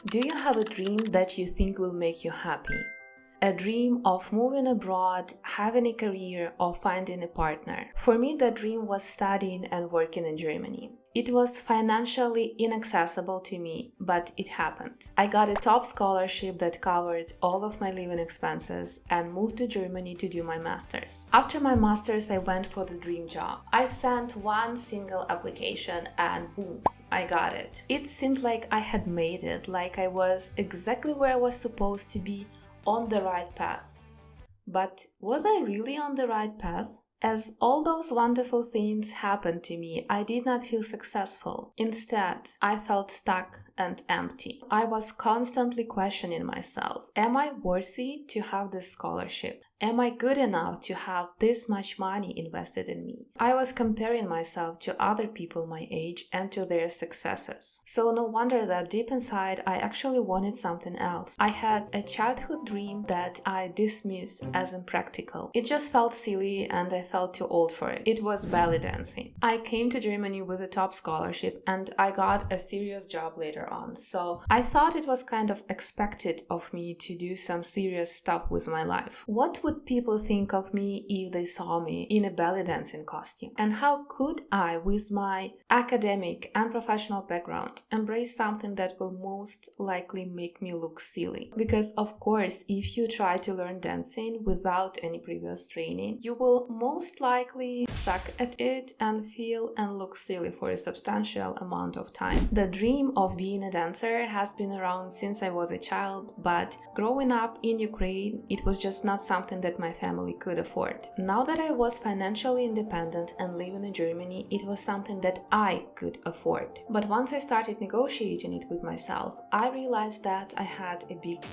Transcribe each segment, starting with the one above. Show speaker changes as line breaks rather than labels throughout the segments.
Do you have a dream that you think will make you happy? A dream of moving abroad, having a career, or finding a partner? For me, the dream was studying and working in Germany. It was financially inaccessible to me, but it happened. I got a top scholarship that covered all of my living expenses and moved to Germany to do my master's. After my master's, I went for the dream job. I sent one single application and boom, I got it. It seemed like I had made it, like I was exactly where I was supposed to be, on the right path. But was I really on the right path? As all those wonderful things happened to me, I did not feel successful. Instead, I felt stuck and empty. I was constantly questioning myself. Am I worthy to have this scholarship? Am I good enough to have this much money invested in me? I was comparing myself to other people my age and to their successes. So no wonder that deep inside I actually wanted something else. I had a childhood dream that I dismissed as impractical. It just felt silly and I felt too old for it. It was belly dancing. I came to Germany with a top scholarship and I got a serious job later on. So I thought it was kind of expected of me to do some serious stuff with my life. What would people think of me if they saw me in a belly dancing costume? And how could I, with my academic and professional background, embrace something that will most likely make me look silly? Because of course, if you try to learn dancing without any previous training, you will most likely suck at it and feel and look silly for a substantial amount of time. The dream of being a dancer has been around since I was a child, but growing up in Ukraine, it was just not something that my family could afford. Now that I was financially independent and living in Germany, it was something that I could afford. But once I started negotiating it with myself, I realized that I had a big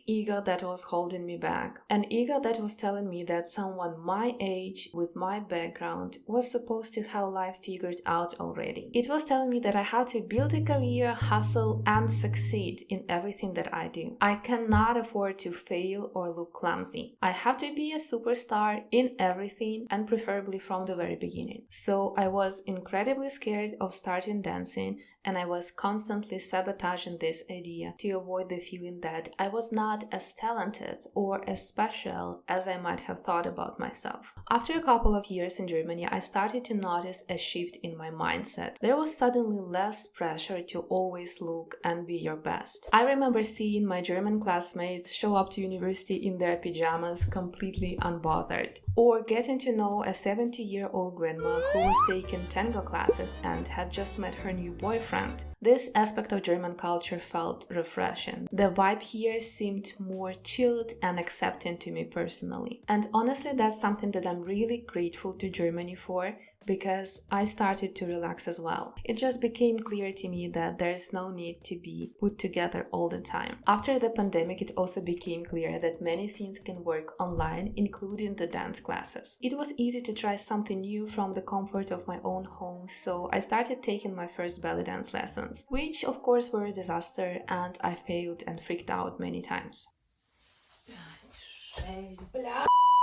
ego that was holding me back, an ego that was telling me that someone my age with my background was supposed to have life figured out already. It was telling me that I had to build a career, hustle, and succeed in everything that I do. I cannot afford to fail or look clumsy. I have to be a superstar in everything and preferably from the very beginning. So I was incredibly scared of starting dancing and I was constantly sabotaging this idea to avoid the feeling that I was not as talented or as special as I might have thought about myself. After a couple of years in Germany, I started to notice a shift in my mindset. There was suddenly less pressure to always look and be your best. I remember seeing my German classmates show up to university in their pajamas completely unbothered, or getting to know a 70-year-old grandma who was taking tango classes and had just met her new boyfriend. This aspect of German culture felt refreshing. The vibe here seemed more chilled and accepting to me personally. And honestly, that's something that I'm really grateful to Germany for, because I started to relax as well. It just became clear to me that there's no need to be put together all the time. After the pandemic, it also became clear that many things can work online, including the dance classes. It was easy to try something new from the comfort of my own home, so I started taking my first belly dance lessons, which of course were a disaster and I failed and freaked out many times.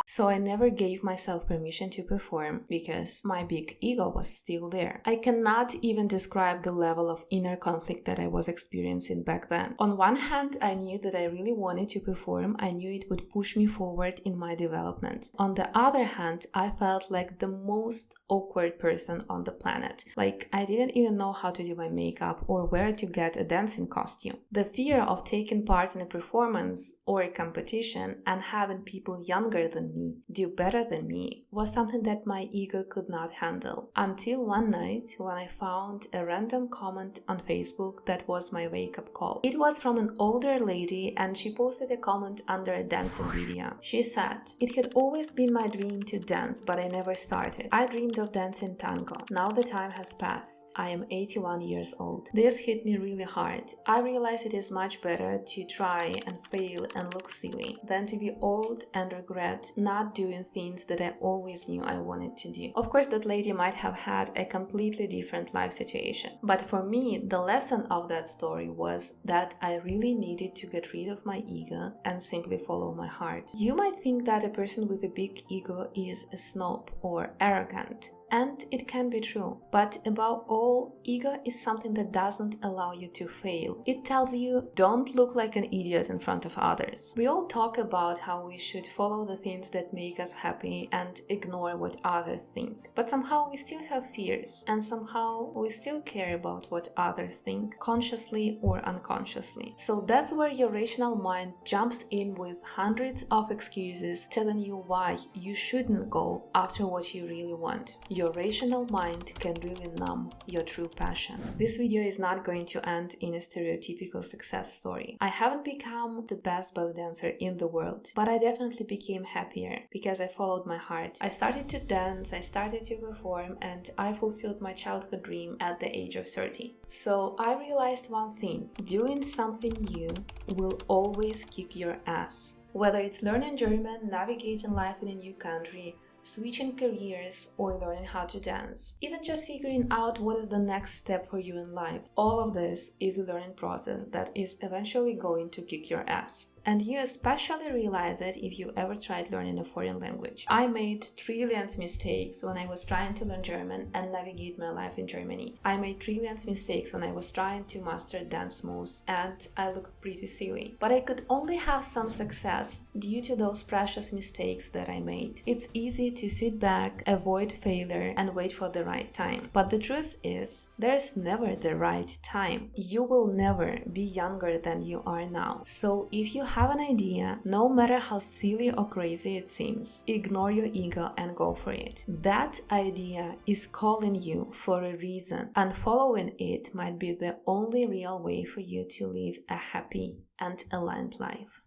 So I never gave myself permission to perform because my big ego was still there. I cannot even describe the level of inner conflict that I was experiencing back then. On one hand, I knew that I really wanted to perform. I knew it would push me forward in my development. On the other hand, I felt like the most awkward person on the planet. Like I didn't even know how to do my makeup or where to get a dancing costume. The fear of taking part in a performance or a competition and having people younger than me do better than me was something that my ego could not handle. Until one night when I found a random comment on Facebook that was my wake-up call. It was from an older lady and she posted a comment under a dancing video. She said, "It had always been my dream to dance, but I never started. I dreamed of dancing tango. Now the time has passed. I am 81 years old." This hit me really hard. I realized it is much better to try and fail and look silly than to be old and regret not doing things that I always knew I wanted to do. Of course, that lady might have had a completely different life situation. But for me, the lesson of that story was that I really needed to get rid of my ego and simply follow my heart. You might think that a person with a big ego is a snob or arrogant. And it can be true. But above all, ego is something that doesn't allow you to fail. It tells you, don't look like an idiot in front of others. We all talk about how we should follow the things that make us happy and ignore what others think. But somehow we still have fears, and somehow we still care about what others think, consciously or unconsciously. So that's where your rational mind jumps in with hundreds of excuses telling you why you shouldn't go after what you really want. Your rational mind can really numb your true passion. This video is not going to end in a stereotypical success story. I haven't become the best belly dancer in the world, but I definitely became happier because I followed my heart. I started to dance, I started to perform, and I fulfilled my childhood dream at the age of 30. So I realized one thing: doing something new will always kick your ass. Whether it's learning German, navigating life in a new country, switching careers, or learning how to dance. Even just figuring out what is the next step for you in life. All of this is a learning process that is eventually going to kick your ass. And you especially realize it if you ever tried learning a foreign language. I made trillions mistakes when I was trying to learn German and navigate my life in Germany. I made trillions mistakes when I was trying to master dance moves, and I looked pretty silly. But I could only have some success due to those precious mistakes that I made. It's easy to sit back, avoid failure, and wait for the right time. But the truth is, there's never the right time. You will never be younger than you are now. So if you have an idea, no matter how silly or crazy it seems, ignore your ego and go for it. That idea is calling you for a reason, and following it might be the only real way for you to live a happy and aligned life.